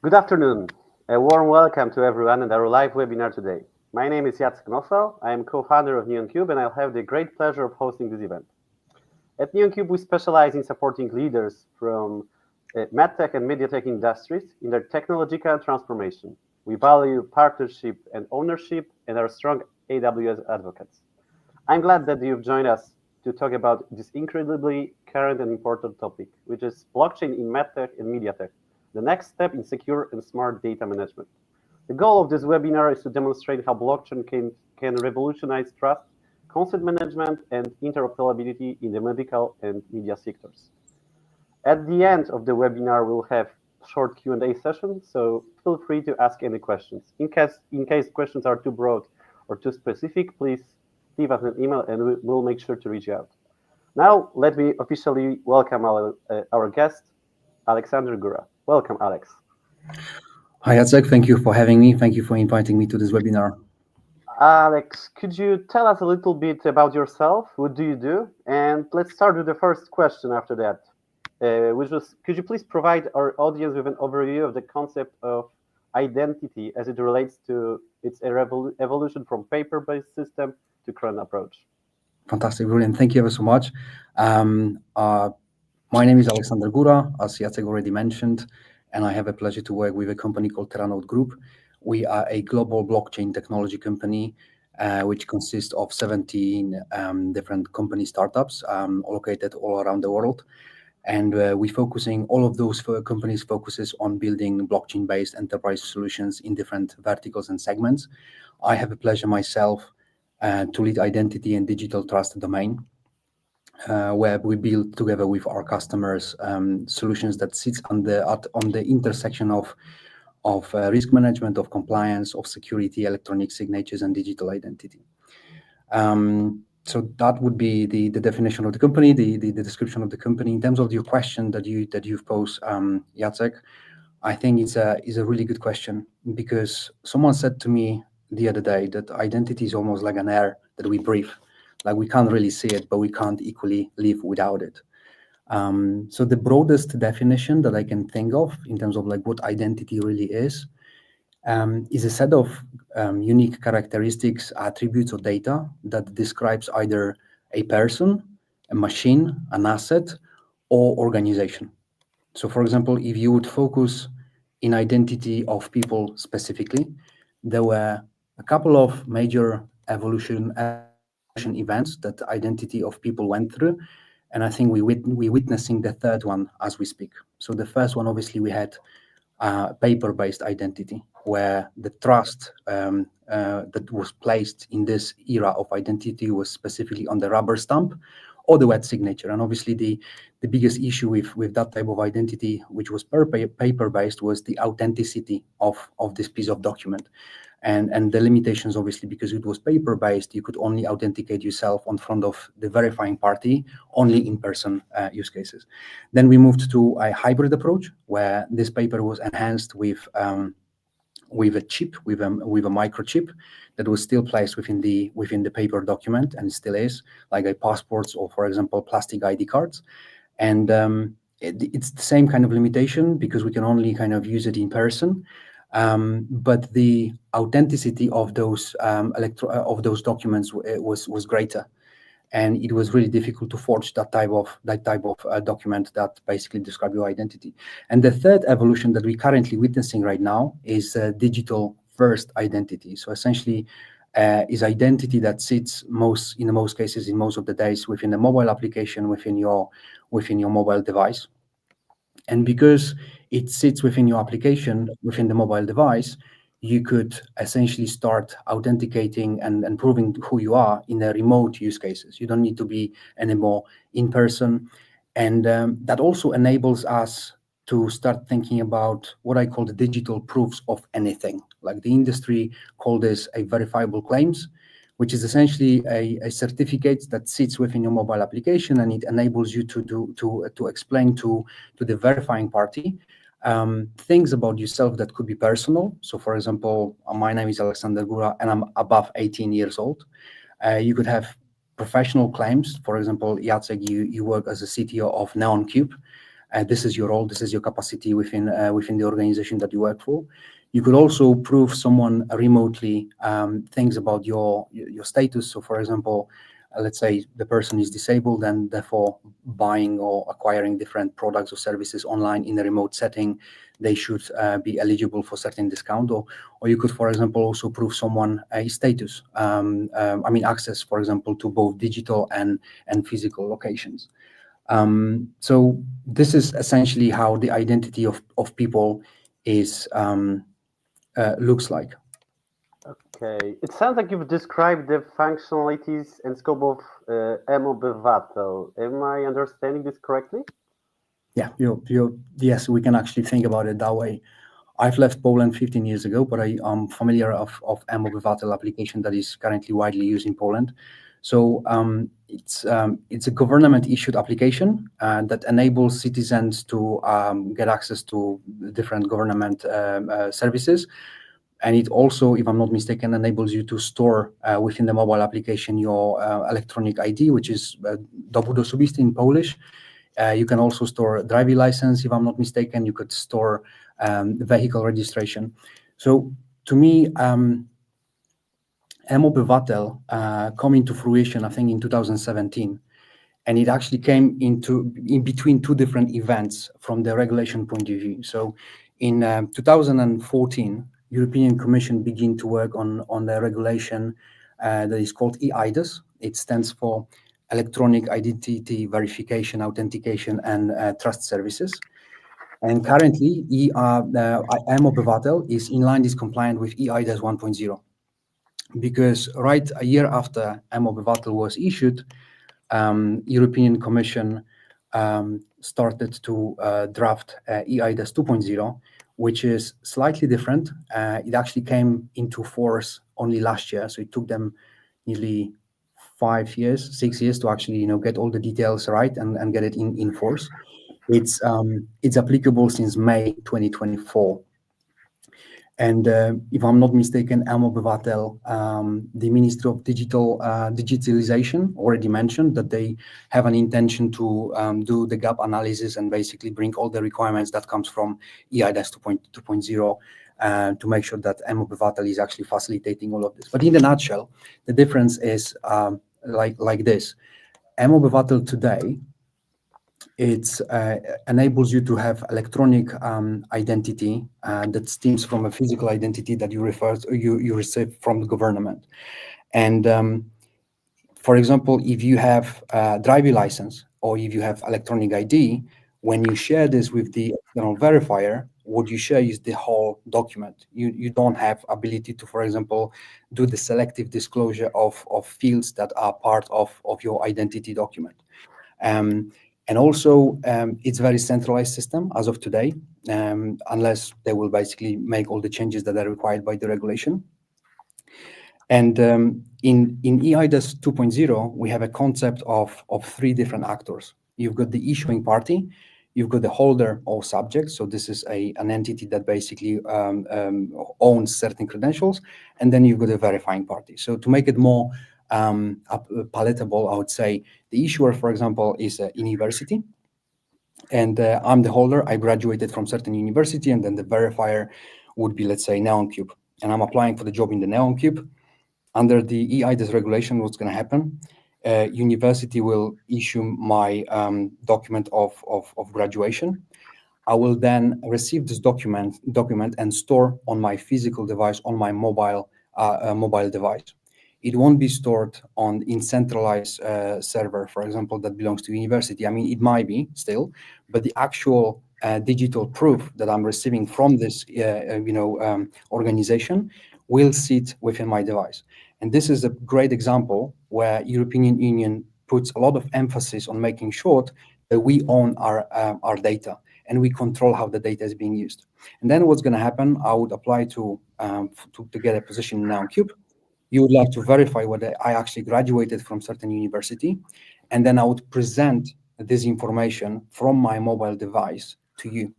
Good afternoon. A warm welcome to everyone at our live webinar today. My name is Jacek. I am co-founder of NeonCube, and I'll have the great pleasure of hosting this event. At NeonCube, we specialize in supporting leaders from medtech and mediatech industries in their technological transformation. We value partnership and ownership and are strong AWS advocates. I'm glad that you've joined us to talk about this incredibly current and important topic, which is blockchain in medtech and mediatech, the next step in secure and smart data management. The goal of this webinar is to demonstrate how blockchain can revolutionize trust, consent management, and interoperability in the medical and media sectors. At the end of the webinar, we'll have short Q&A session, so feel free to ask any questions. In case questions are too broad or too specific, please leave us an email and we'll make sure to reach out. Now, let me officially welcome our guest, Alexander Gura. Welcome, Alex. Hi, Jacek. Thank you for having me. Thank you for inviting me to this webinar. Alex, could you tell us a little bit about yourself? What do you do? And let's start with the first question after that, which was, could you please provide our audience with an overview of the concept of identity as it relates to its evolution from paper-based system to current approach? Fantastic, brilliant. Thank you ever so much. My name is Alexander Gura, as Jacek already mentioned, and I have a pleasure to work with a company called Teranode Group. We are a global blockchain technology company, which consists of 17 different company startups located all around the world. And we're focusing, all of those companies focuses on building blockchain-based enterprise solutions in different verticals and segments. I have a pleasure myself to lead identity and digital trust domain, where we build together with our customers solutions that sits on the intersection of risk management, of compliance, of security, electronic signatures, and digital identity. So that would be the definition of the company, the description of the company. In terms of your question that you've posed, Jacek, I think is a really good question, because someone said to me the other day that identity is almost like an air that we breathe. Like, we can't really see it, but we can't equally live without it. So the broadest definition that I can think of in terms of like what identity really is a set of unique characteristics, attributes, or data that describes either a person, a machine, an asset, or organization. So, for example, if you would focus in identity of people specifically, there were a couple of major evolution events that identity of people went through, and I think we're witnessing the third one as we speak. So the first one, obviously, we had paper-based identity, where the trust that was placed in this era of identity was specifically on the rubber stamp or the wet signature. And obviously the biggest issue with that type of identity, which was paper-based, was the authenticity of this piece of document. And the limitations, obviously, because it was paper-based, you could only authenticate yourself on front of the verifying party, only in-person use cases. Then we moved to a hybrid approach, where this paper was enhanced with a chip, with a microchip that was still placed within the paper document, and still is, like a passports or, for example, plastic ID cards. And it's the same kind of limitation, because we can only kind of use it in person. But the authenticity of those documents was greater, and it was really difficult to forge that type of document that basically describe your identity. And the third evolution that we're currently witnessing right now is digital first identity. So essentially, is identity that sits in most cases, in most of the days, within a mobile application, within your mobile device. And because it sits within your application, within the mobile device, you could essentially start authenticating and proving who you are in a remote use cases. You don't need to be anymore in person. And that also enables us to start thinking about what I call the digital proofs of anything. Like, the industry call this a verifiable claims, which is essentially a certificate that sits within your mobile application, and it enables you to explain to the verifying party things about yourself that could be personal. So, for example, my name is Alexander Gura, and I'm above 18 years old. You could have professional claims. For example, Jacek, you work as a CTO of NeonCube. This is your role, this is your capacity within the organization that you work for. You could also prove someone remotely things about your status. So, for example, let's say the person is disabled and therefore buying or acquiring different products or services online in a remote setting, they should be eligible for certain discount. Or you could, for example, also prove someone a status. Access, for example, to both digital and physical locations. So this is essentially how the identity of people is looks like. Okay, it sounds like you've described the functionalities and scope of mObywatel. Am I understanding this correctly? Yeah, yes, we can actually think about it that way. I've left Poland 15 years ago, but I am familiar of mObywatel application that is currently widely used in Poland. So it's a government-issued application that enables citizens to get access to different government services. And it also, if I'm not mistaken, enables you to store within the mobile application your electronic ID, which is dowód osobisty in Polish. You can also store driving license, if I'm not mistaken. You could store vehicle registration. So to me, mObywatel come into fruition, I think, in 2017. And it actually came in between two different events from the regulation point of view. So in 2014, European Commission began to work on the regulation that is called eIDAS. It stands for Electronic Identity Verification, Authentication, and Trust Services. And currently, mObywatel is in line, is compliant with eIDAS 1.0. Because right a year after mObywatel was issued, European Commission started to draft eIDAS 2.0, which is slightly different. It actually came into force only last year, so it took them nearly 6 years to actually get all the details right and get it in force. It's applicable since May 2024. And if I'm not mistaken, mObywatel, the Ministry of Digitalization already mentioned that they have an intention to do the gap analysis and basically bring all the requirements that comes from eIDAS 2.0 to make sure that mObywatel is actually facilitating all of this. But in a nutshell, the difference is like this. mObywatel today, it enables you to have electronic identity that stems from a physical identity that you receive from the government. And for example, if you have a driving license or if you have electronic ID, when you share this with the external verifier, what you share is the whole document. You don't have ability to, for example, do the selective disclosure of fields that are part of your identity document. And also, it's a very centralized system as of today, unless they will basically make all the changes that are required by the regulation. And in eIDAS 2.0, we have a concept of three different actors. You've got the issuing party, you've got the holder or subject. So this is an entity that basically owns certain credentials, and then you've got a verifying party. So to make it more palatable, I would say the issuer, for example, is a university, and I'm the holder. I graduated from certain university, and then the verifier would be, let's say, NeonCube, and I'm applying for the job in the NeonCube. Under the eIDAS regulation, what's going to happen? University will issue my document of graduation. I will then receive this document and store on my physical device, on my mobile device. It won't be stored in centralized server, for example, that belongs to university. I mean, it might be still, but the actual digital proof that I'm receiving from this organization will sit within my device. And this is a great example where European Union puts a lot of emphasis on making sure that we own our data and we control how the data is being used. And then what's going to happen? I would apply to get a position in NeonCube. You would like to verify whether I actually graduated from certain university, and then I would present this information from my mobile device to you.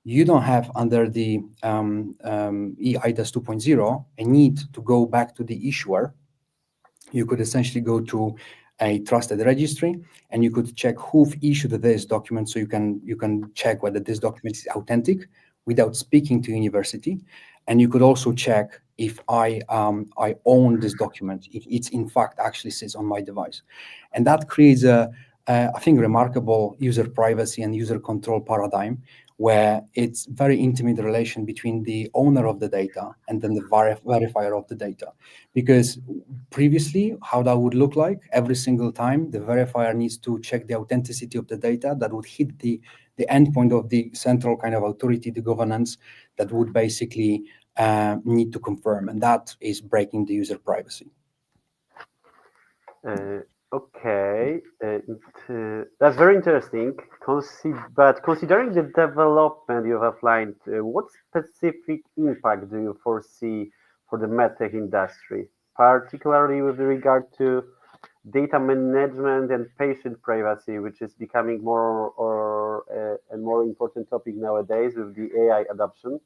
You don't have, under the eIDAS 2.0, a need to go back to the issuer. You could essentially go to a trusted registry, and you could check who issued this document, so you can check whether this document is authentic without speaking to university. And you could also check if I own this document, if it's in fact actually sits on my device. And that creates I think, remarkable user privacy and user control paradigm, where it's very intimate relation between the owner of the data and then the verifier of the data. Because previously, how that would look like, every single time the verifier needs to check the authenticity of the data, that would hit the endpoint of the central kind of authority, the governance, that would basically need to confirm, and that is breaking the user privacy. Okay, that's very interesting. But considering the development you have outlined, what specific impact do you foresee for the medtech industry, particularly with regard to data management and patient privacy, which is becoming more a more important topic nowadays with the AI adoption?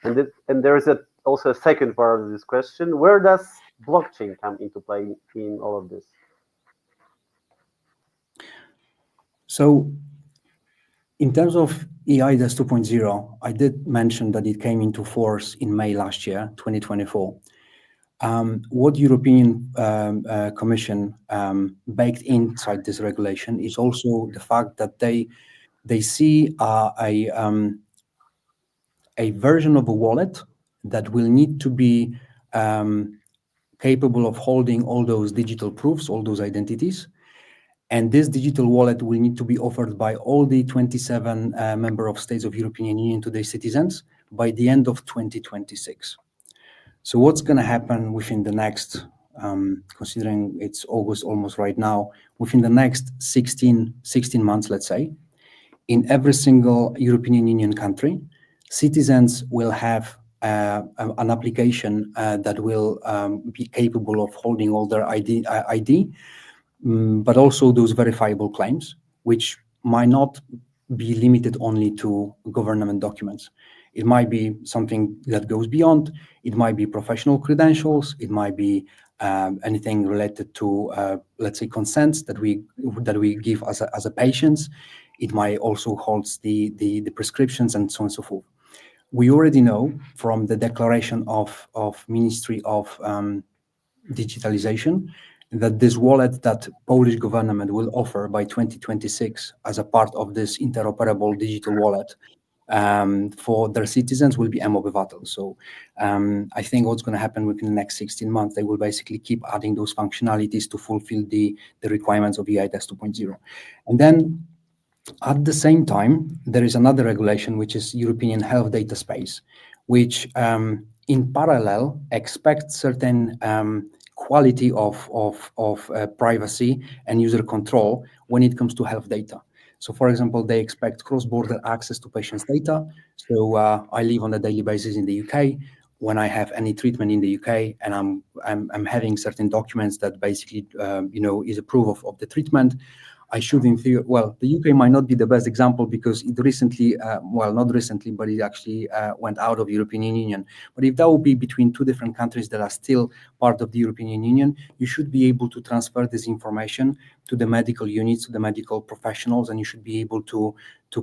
And there is also a second part of this question: where does blockchain come into play in all of this? So in terms of eIDAS 2.0, I did mention that it came into force in May last year, 2024. What European Commission baked inside this regulation is also the fact that they see a version of a wallet that will need to be capable of holding all those digital proofs, all those identities. And this digital wallet will need to be offered by all the 27 member of states of European Union to their citizens by the end of 2026. So what's going to happen within the next, considering it's August almost right now, within the next 16 months, let's say, in every single European Union country, citizens will have an application that will be capable of holding all their ID, but also those verifiable claims, which might not be limited only to government documents. It might be something that goes beyond. It might be professional credentials. It might be anything related to, let's say, consents that we give as a patients. It might also hold the prescriptions and so on and so forth. We already know from the declaration of Ministry of Digitalization that this wallet that Polish government will offer by 2026 as a part of this interoperable digital wallet for their citizens will be mObywatel. So I think what's going to happen within the next 16 months, they will basically keep adding those functionalities to fulfill the requirements of eIDAS 2.0. And then at the same time, there is another regulation, which is European Health Data Space, which in parallel expects certain quality of privacy and user control when it comes to health data. So, for example, they expect cross-border access to patients' data. So I live on a daily basis in the UK. When I have any treatment in the UK and I'm having certain documents that basically is a proof of the treatment, I should, in theory, well, the UK might not be the best example because it recently, not recently, but it actually went out of the European Union. But if that would be between two different countries that are still part of the European Union, you should be able to transfer this information to the medical units, to the medical professionals, and you should be able to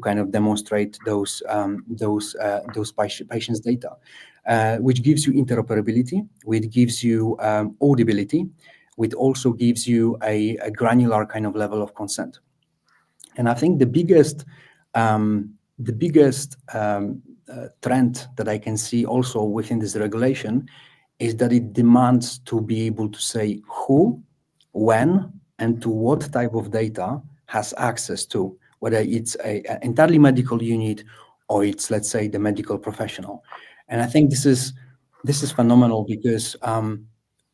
kind of demonstrate those patients' data, which gives you interoperability, which gives you audibility, which also gives you a granular kind of level of consent. And I think the biggest trend that I can see also within this regulation is that it demands to be able to say who, when, and to what type of data has access to, whether it's an entirely medical unit or it's, let's say, the medical professional. And I think this is phenomenal because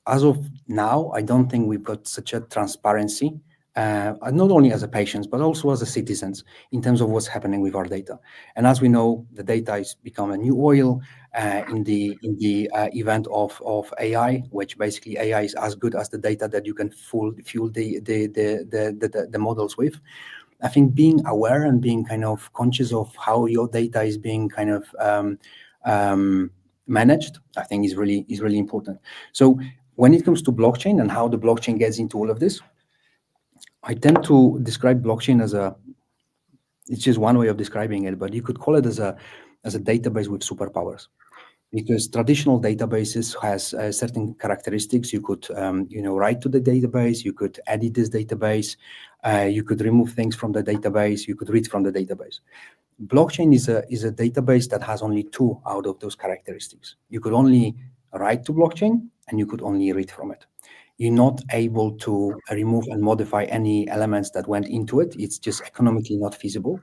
as of now, I don't think we've got such a transparency, not only as a patients, but also as a citizens in terms of what's happening with our data. And as we know, the data has become a new oil in the event of AI, which basically AI is as good as the data that you can fuel the models with. I think being aware and being kind of conscious of how your data is being kind of managed, I think is really important. So when it comes to blockchain and how the blockchain gets into all of this, I tend to describe blockchain as it's just one way of describing it, but you could call it as a database with superpowers. Because traditional databases has certain characteristics. You could, write to the database. You could edit this database. You could remove things from the database. You could read from the database. Blockchain is a database that has only two out of those characteristics. You could only write to blockchain, and you could only read from it. You're not able to remove and modify any elements that went into it. It's just economically not feasible.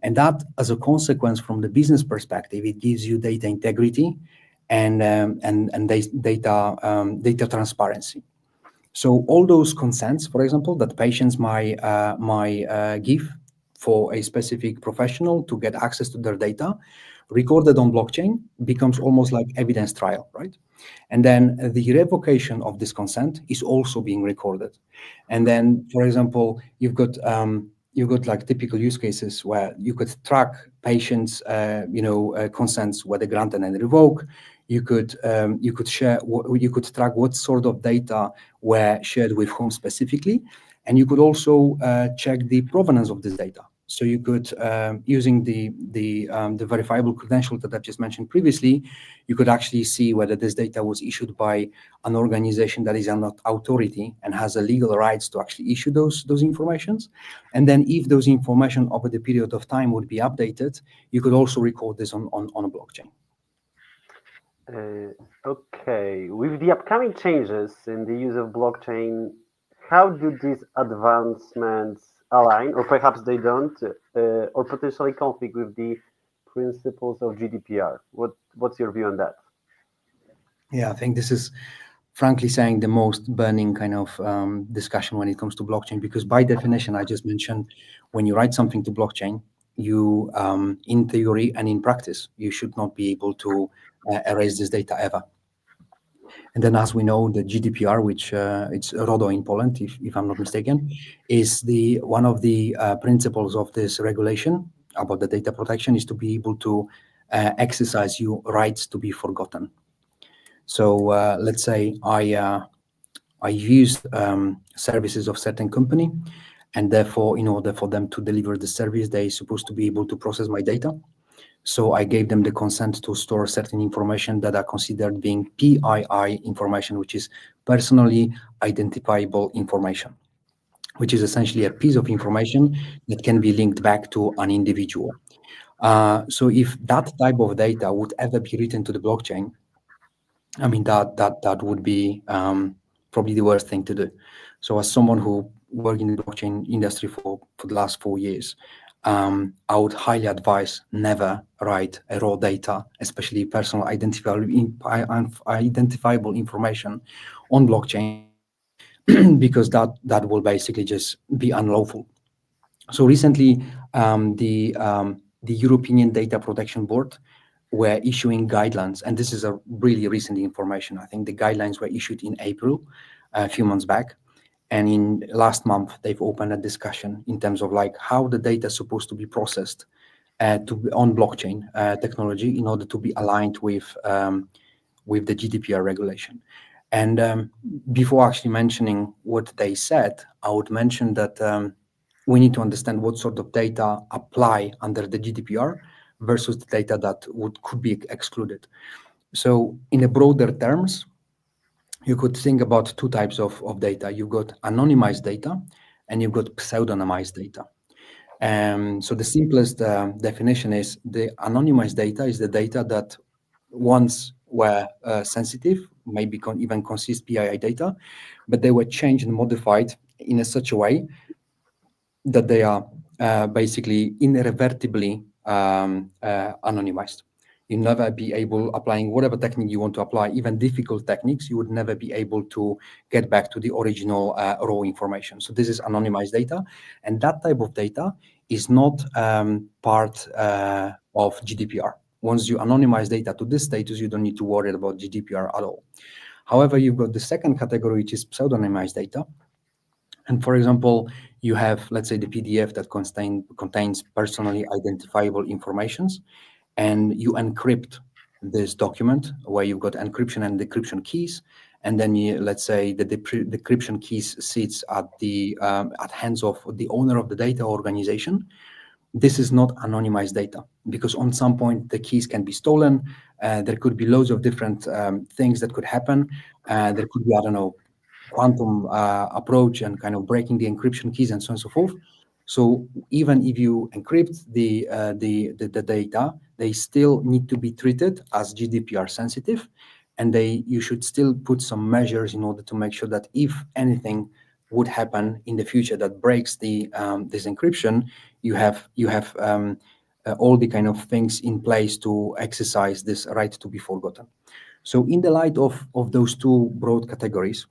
And that, as a consequence, from the business perspective, it gives you data integrity and data transparency. So all those consents, for example, that patients might give for a specific professional to get access to their data, recorded on blockchain, becomes almost like evidence trial, right? And then the revocation of this consent is also being recorded. And then, for example, you've got like typical use cases where you could track patients, consents, whether granted and revoked. You could track what sort of data were shared with whom specifically, and you could also check the provenance of this data. So you could, using the verifiable credential that I've just mentioned previously, you could actually see whether this data was issued by an organization that is an authority and has a legal rights to actually issue those informations. And then if those information over the period of time would be updated, you could also record this on a blockchain. Okay, with the upcoming changes in the use of blockchain, how do these advancements align, or perhaps they don't, or potentially conflict with the principles of GDPR? What's your view on that? Yeah, I think this is, frankly saying, the most burning kind of discussion when it comes to blockchain, because by definition, I just mentioned, when you write something to blockchain, you, in theory and in practice, you should not be able to erase this data ever. And then, as we know, the GDPR, which it's RODO in Poland, if I'm not mistaken, is one of the principles of this regulation about the data protection is to be able to exercise your rights to be forgotten. So let's say I used services of certain company, and therefore, in order for them to deliver the service, they're supposed to be able to process my data. So I gave them the consent to store certain information that are considered being PII information, which is personally identifiable information, which is essentially a piece of information that can be linked back to an individual. So if that type of data would ever be written to the blockchain, I mean, that would be probably the worst thing to do. So as someone who worked in the blockchain industry for the last 4 years, I would highly advise never write a raw data, especially personal identifiable information on blockchain, because that will basically just be unlawful. So recently, the European Data Protection Board were issuing guidelines, and this is a really recent information. I think the guidelines were issued in April, a few months back, and in last month they've opened a discussion in terms of like how the data is supposed to be processed on blockchain technology in order to be aligned with the GDPR regulation. And before actually mentioning what they said, I would mention that we need to understand what sort of data apply under the GDPR versus the data that could be excluded. So in a broader terms, you could think about two types of data. You've got anonymized data and you've got pseudonymized data. So the simplest definition is the anonymized data is the data that once were sensitive, maybe even consist PII data, but they were changed and modified in such a way that they are basically irrevertibly anonymized. You never be able, applying whatever technique you want to apply, even difficult techniques, you would never be able to get back to the original raw information. So this is anonymized data, and that type of data is not part of GDPR. Once you anonymize data to this status, you don't need to worry about GDPR at all. However, you've got the second category, which is pseudonymized data. And for example, you have, let's say, the PDF that contains personally identifiable informations, and you encrypt this document where you've got encryption and decryption keys, and then let's say the decryption keys sits at the at hands of the owner of the data organization. This is not anonymized data, because on some point the keys can be stolen. There could be loads of different things that could happen. There could be, I don't know, quantum approach and kind of breaking the encryption keys and so on and so forth. So even if you encrypt the data, they still need to be treated as GDPR sensitive, and you should still put some measures in order to make sure that if anything would happen in the future that breaks the this encryption, you have all the kind of things in place to exercise this right to be forgotten. So in the light of those two broad categories,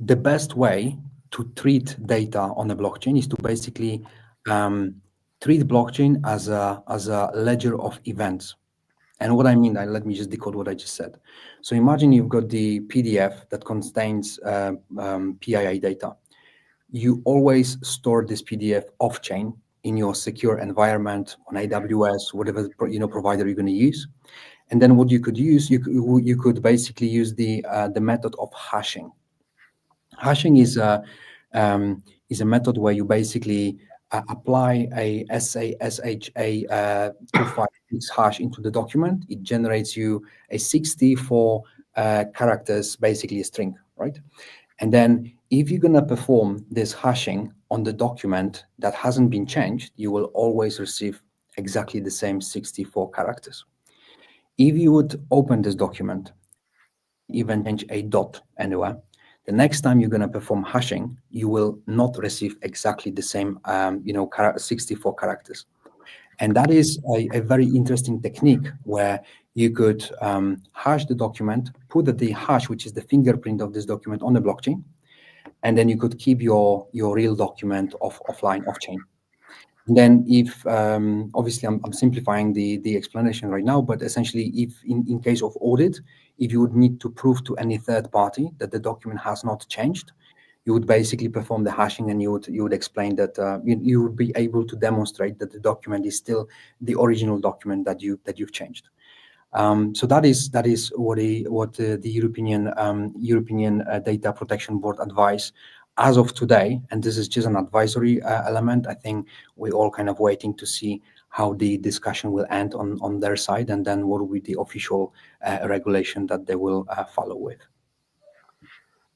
the best way to treat data on a blockchain is to basically treat blockchain as a ledger of events. And what I mean, let me just decode what I just said. So imagine you've got the PDF that contains PII data. You always store this PDF off-chain in your secure environment on AWS, whatever provider you're going to use. And then what you could use, you could basically use the method of hashing. Hashing is a method where you basically apply a SHA-256 hash into the document. It generates you a 64 characters, basically a string, right? And then if you're going to perform this hashing on the document that hasn't been changed, you will always receive exactly the same 64 characters. If you would open this document and even change a dot anywhere, the next time you're going to perform hashing, you will not receive exactly the same 64 characters. And that is a very interesting technique where you could hash the document, put the hash, which is the fingerprint of this document, on the blockchain, and then you could keep your real document offline, off-chain. And then if, obviously I'm simplifying the explanation right now, but essentially if in case of audit, if you would need to prove to any third party that the document has not changed, you would basically perform the hashing, and you would explain that you would be able to demonstrate that the document is still the original document that you've changed. So that is what the European Data Protection Board advise as of today, and this is just an advisory element. I think we're all kind of waiting to see how the discussion will end on their side, and then what will be the official regulation that they will follow with.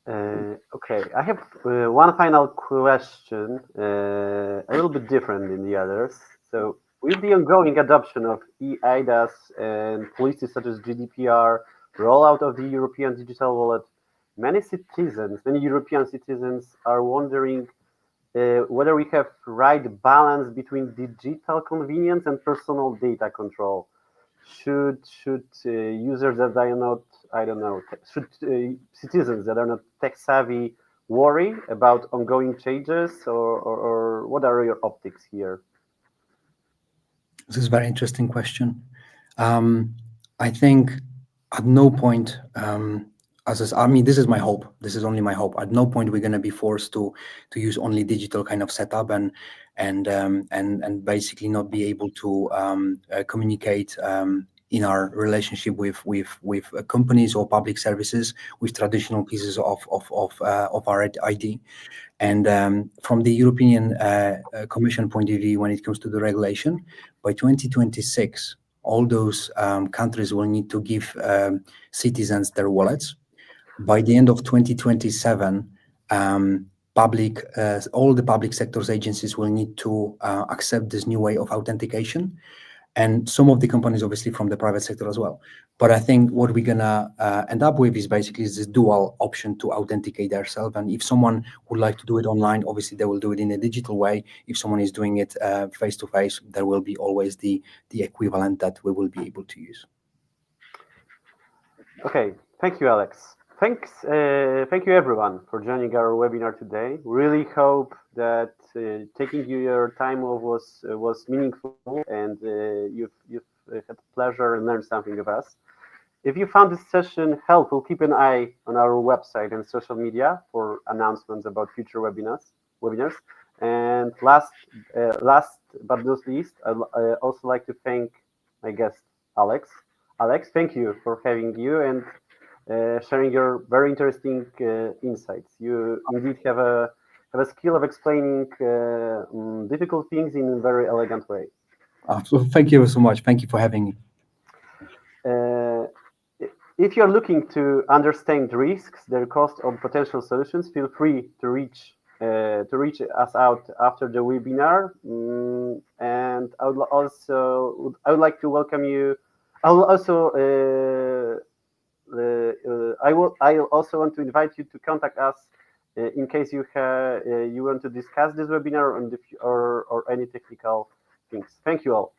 Okay, I have one final question, a little bit different than the others. So, with the ongoing adoption of eIDAS and policies such as GDPR, rollout of the European digital wallet, many European citizens are wondering whether we have right balance between digital convenience and personal data control. Should users that are not, I don't know, should citizens that are not tech savvy worry about ongoing changes, or what are your optics here? This is a very interesting question. I think at no point, I mean, this is my hope. This is only my hope. At no point we're going to be forced to use only digital kind of setup and basically not be able to communicate in our relationship with companies or public services with traditional pieces of our ID. And from the European Commission point of view, when it comes to the regulation, by 2026, all those countries will need to give citizens their wallets. By the end of 2027, all the public sector's agencies will need to accept this new way of authentication, and some of the companies obviously from the private sector as well. But I think what we're gonna end up with is basically this dual option to authenticate themselves. And if someone would like to do it online, obviously they will do it in a digital way. If someone is doing it face to face, there will be always the equivalent that we will be able to use. Okay, thank you, Alex. Thank you everyone for joining our webinar today. Really hope that taking your time off was meaningful, and you've had pleasure and learned something of us. If you found this session helpful, keep an eye on our website and social media for announcements about future webinars. And last but not least, I also like to thank my guest Alex Alex, thank you for having you and sharing your very interesting insights. You indeed have a skill of explaining difficult things in a very elegant way. So thank you so much. Thank you for having me. Uh, if you're looking to understand the risks, their cost, or potential solutions, feel free to reach us out after the webinar. And I would like to welcome you. I will also I also want to invite you to contact us in case you want to discuss this webinar or any technical things. Thank you all.